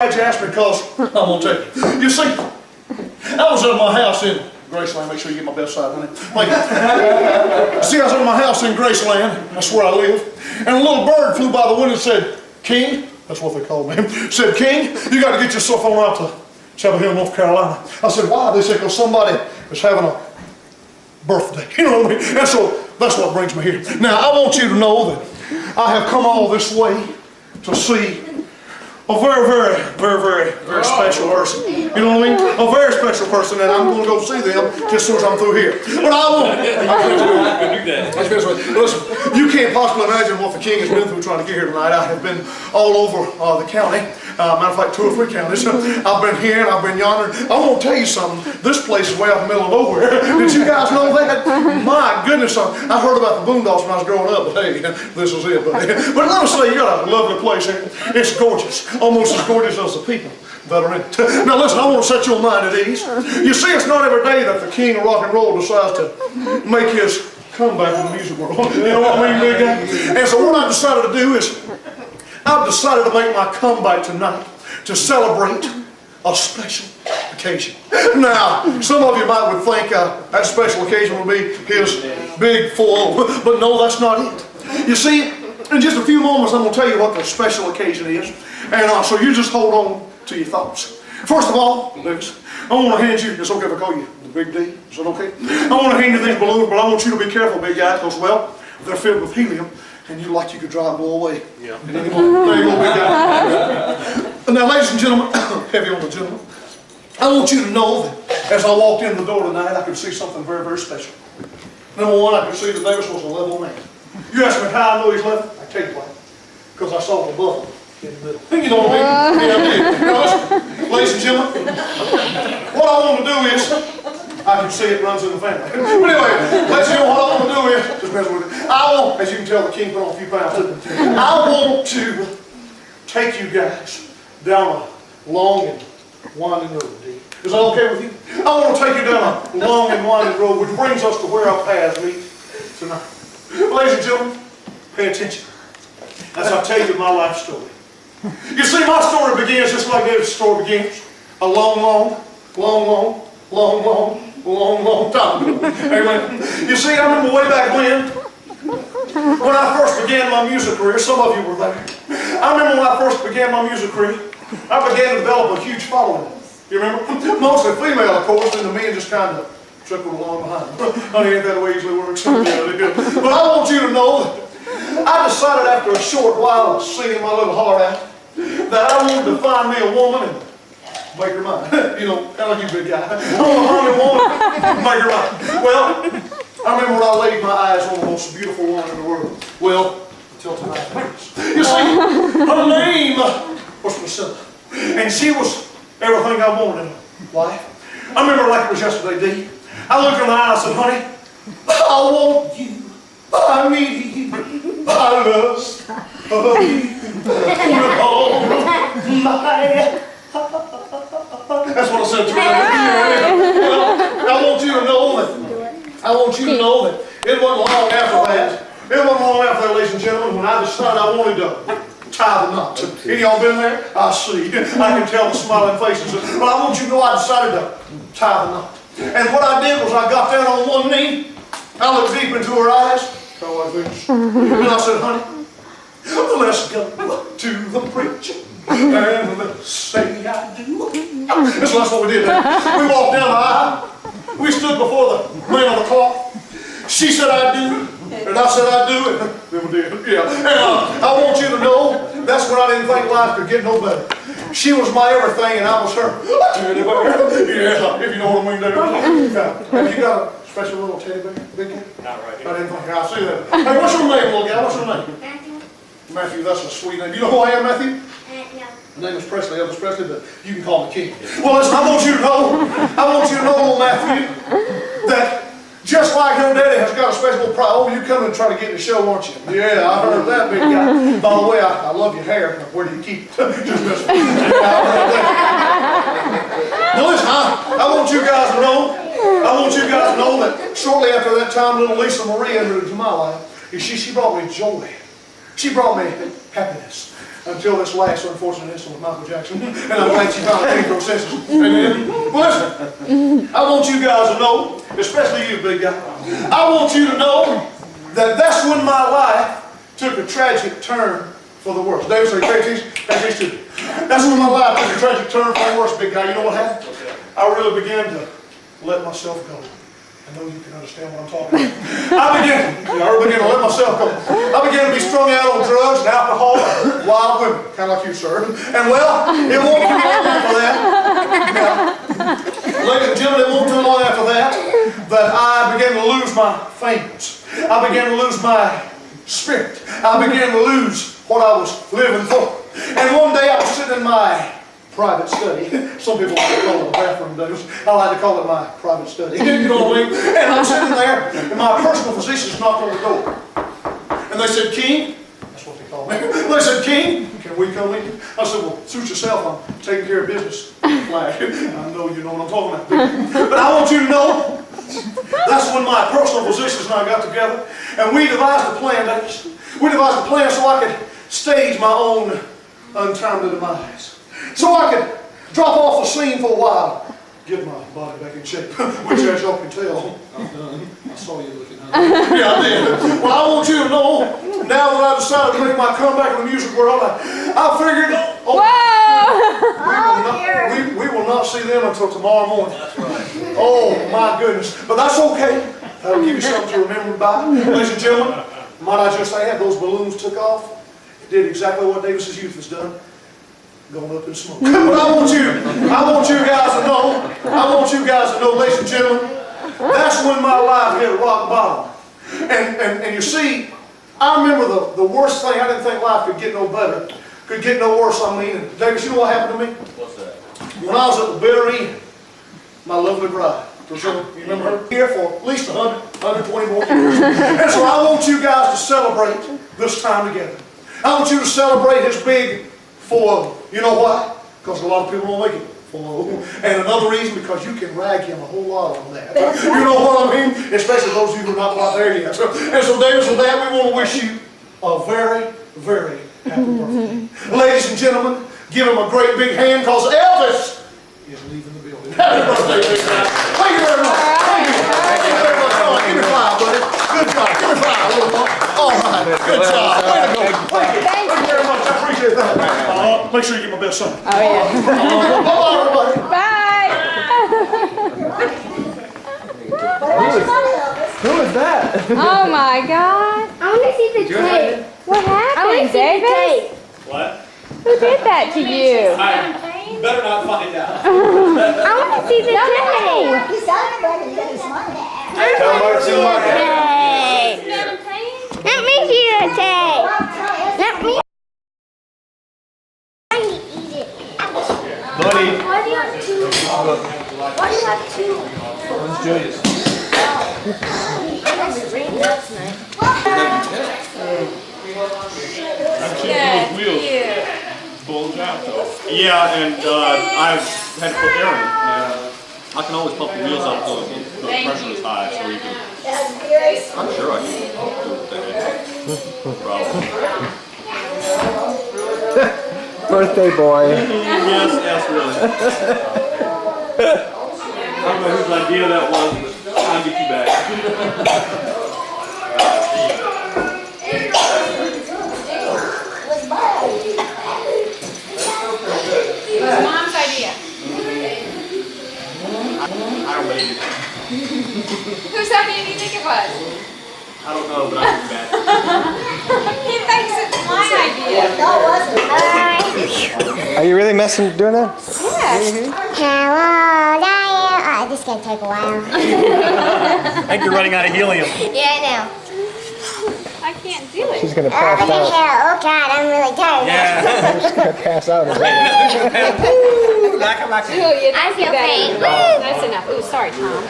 Glad you asked me because I'm going to tell you. You see, I was at my house in Graceland. Make sure you get my best side, honey. Thank you. See, I was at my house in Graceland. That's where I live. And a little bird flew by the window and said, King, that's what they called me, said, King, you got to get yourself on out to Chapel Hill, North Carolina. I said, why? They said, because somebody is having a birthday. You know what I mean? And so that's what brings me here. Now, I want you to know that I have come all this way to see a very special person. You know what I mean? A very special person, and I'm going to go see them just as soon as I'm through here. But I won't. Listen, you can't possibly imagine what the King has been through trying to get here tonight. I have been all over the county. Matter of fact, 2 or 3 counties. I've been here and I've been yonder. I want to tell you something. This place is way out in the middle of nowhere. Did you guys know that? My goodness, I heard about the Boondocks when I was growing up, but hey, this is it, buddy. But let me say, you got a lovely place here. It's gorgeous. Almost as gorgeous as the people that are in it. Now listen, I want to set your mind at ease. You see, it's not every day that the king of rock and roll decides to make his comeback in the music world. You know what I mean, big guy? And so what I've decided to do is, I've decided to make my comeback tonight to celebrate a special occasion. Now, some of you might would think that special occasion would be his big full, but no, that's not it. You see, in just a few moments, I'm going to tell you what the special occasion is. And so you just hold on to your thoughts. First of all, Lewis, I want to hand you, it's okay if I call you the Big D, is that okay? I want to hand you these balloons, but I want you to be careful, big guy, because, well, they're filled with helium, and you like you could drive blow away. Yeah. There you go, big guy. Now, ladies and gentlemen, heavy on the gentlemen, I want you to know that as I walked in the door tonight, I could see something very special. Number one, I could see that Davis was a level man. You ask me how I know he's level? I tell you why. Because I saw the buffalo in the middle. You know what I mean? Yeah, I did. Now listen, ladies and gentlemen, what I want to do is, I can see it runs in the family. But anyway, ladies and gentlemen, what I want to do is, just mess with it. I want, as you can tell, the king put on a few pounds too. I want to take you guys down a long and winding road. Is that okay with you? I want to take you down a long and winding road, which brings us to where our paths meet tonight. Ladies and gentlemen, pay attention as I tell you my life story. You see, my story begins just like David's story begins. A long time ago. Amen. You see, I remember way back when I first began my music career. Some of you were there. I remember when I first began my music career, I began to develop a huge following. You remember? Mostly female, of course, and the men just kind of trickled along behind. Honey, ain't that the way it usually works? But I want you to know that I decided after a short while of singing my little heart out that I wanted to find me a woman and make her mine. You know, kind of like you, big guy. I want to find me a woman and make her mine. Well, I remember when I laid my eyes on the most beautiful woman in the world. Well, until tonight. You see, her name was Priscilla. And she was everything I wanted in life. I remember like it was yesterday, D. I looked her in the eye and I said, honey, I want you, I need you, I lust of you with all my. That's what I said to her. Well, I want you to know that it wasn't long after that. It wasn't long after that, ladies and gentlemen, when I decided I wanted to tie the knot. Any of y'all been there? I see. I can tell the smiling faces. But I want you to know I decided to tie the knot. And what I did was I got down on one knee, I looked deep into her eyes, kind of like this, and I said, honey, let's go to the preacher and let's say I do. And so that's what we did. We walked down the aisle, we stood before the man on the cloth. She said I do, and I said I do, and then we did. Yeah. And I want you to know that's when I didn't think life could get no better. She was my everything, and I was her. Yeah, if you know what I mean there. Have you got a special little teddy bear, big kid? Not right here. I didn't think I'd see that. Hey, what's your name, little guy? What's your name? Matthew. Matthew, that's a sweet name. You know who I am, Matthew? No. My name is Presley, Elvis Presley, but you can call me King. Well, listen, I want you to know, little Matthew, that just like her daddy has got a special pride. Oh, you come and try to get in the show, aren't you? Yeah, I heard that, big guy. By the way, I love your hair. Where do you keep it? Just messing with you. Now listen, I want you guys to know that shortly after that time, little Lisa Marie entered into my life. She brought me joy. She brought me happiness. until this last unfortunate incident with Michael Jackson. And I'm glad she finally came to her senses. Amen. Well, listen, I want you guys to know, especially you, big guy, I want you to know that that's when my life took a tragic turn for the worse. David said, take these two. That's when my life took a tragic turn for the worse, big guy. You know what happened? I really began to let myself go. I know you can understand what I'm talking about. I began to let myself go. I began to be strung out on drugs and alcohol and wild women, kind of like you, sir. And well, it won't too long after that. Ladies and gentlemen, it won't too long after that I began to lose my fingers. I began to lose my spirit. I began to lose what I was living for. And one day I was sitting in my private study. Some people like to call it a bathroom, Davis. I like to call it my private study. You know what I mean? And I'm sitting there, and my personal physicians knocked on the door. And they said, King, that's what they call me. They said, King, can we come in? I said, well, suit yourself. I'm taking care of business. Flag. I know you know what I'm talking about. But I want you to know, that's when my personal physicians and I got together, and we devised a plan, Davis. We devised a plan so I could stage my own untimely demise. So I could drop off the scene for a while, get my body back in shape, which as y'all can tell, I've done. I saw you looking at me. Yeah, I did. Well, I want you to know, now that I've decided to make my comeback in the music world, I figured, we will not see them until tomorrow morning. That's right. Oh, my goodness. But that's okay. That'll give you something to remember by. Ladies and gentlemen, might I just add, those balloons took off. It did exactly what Davis's youth has done. Going up in smoke. But I want you guys to know, ladies and gentlemen, that's when my life hit rock bottom. And you see, I remember the worst thing. I didn't think life could get no better, could get no worse. I mean, and Davis, you know what happened to me? What's that? When I was at the bitter end, my lovely bride, Priscilla, you remember her? Here for at least 120 more years. And so I want you guys to celebrate this time together. I want you to celebrate his big 4-0. You know why? Because a lot of people don't make it 4-0. And another reason, because you can rag him a whole lot on that. You know what I mean? Especially those of you who are not quite there yet. And so, Davis, with that, we want to wish you a very, very happy birthday. Ladies and gentlemen, give him a great big hand, because Elvis is leaving the building. Happy birthday, big man. Thank you very much. Thank you. Thank you very much. All right, give me 5, buddy. Good job. Give me 5, little boy. All right. Good job. Way to go. Thank you. Thank you very much. I appreciate that. Make sure you get my best son. Oh, yeah. Bye-bye, everybody. Bye. Who is that? Oh, my God. I want to see the tape. What I want happened, to see the David? tape. What? Who did that to you? You better not find out. I want to see the tape. You celebrated because he's smart. Tell Mark to Mark. Let me see the tape. Let me. I eat it. Buddy. Why do you have 2? Why do you have 2? Where's Julius? I'm changing those wheels. Full job though. Yeah, and I've had to put air in. I can always pump the wheels up so the pressure is high, so you can. I'm sure I can do it with that. Problem. Birthday boy. Yes, really. I don't know whose idea that was, but I'll get you back. Mom's idea. I made it. Whose idea do you think it was? I don't know, but I'll get you back. He thinks it's my idea. No, it wasn't. Are you really doing that? Yes. Hello, Diane. This is going to take a while. I think you're running out of helium. Yeah, I know. I can't do it. She's gonna Oh, pass out. oh, God, I'm really tired. Yeah. She's gonna pass out. Julia, I feel that pain. is- That's enough. Ooh, sorry, Tom.